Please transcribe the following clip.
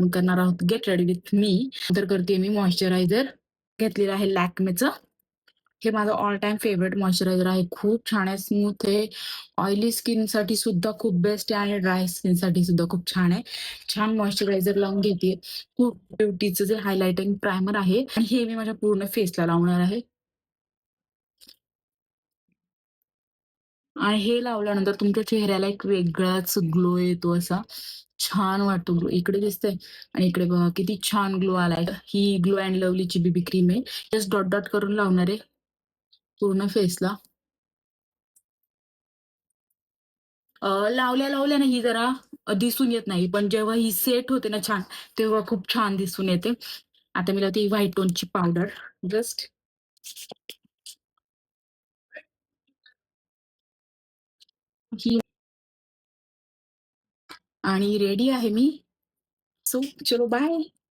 आपण करणार आहोत गेट रेडी विथ मी. तर करते मी मॉइश्चरायझर घेतलेलं आहे लॅक्मेचं. हे माझं ऑल टाईम फेव्हरेट मॉइश्चरायझर आहे. खूप छान आहे, स्मूथ आहे. ऑइली स्किनसाठी सुद्धा खूप बेस्ट आहे आणि ड्राय स्किनसाठी सुद्धा खूप छान आहे. छान मॉइश्चरायझर लावून घेते. खूप ब्युटीचं जे हायलायटिंग प्रायमर आहे आणि हे मी माझ्या पूर्ण फेसला लावणार आहे. आणि हे लावल्यानंतर तुमच्या चेहऱ्याला एक वेगळाच ग्लो येतो असा. छान वाटतो ग्लो. इकडे दिसतंय आणि इकडे बघा किती छान ग्लो आलाय. ही ग्लो अँड लव्हलीची बीबी क्रीम आहे. जस्ट डॉट डॉट करून लावणार आहे पूर्ण फेसला. लावल्या-लावल्या ना ही जरा दिसून येत नाही. पण जेव्हा ही सेट होते ना छान, तेव्हा खूप छान दिसून येते. आता मी लावते व्हाईट टोनची पावडर जस्ट ही आणि रेडी आहे मी. सो चलो बाय.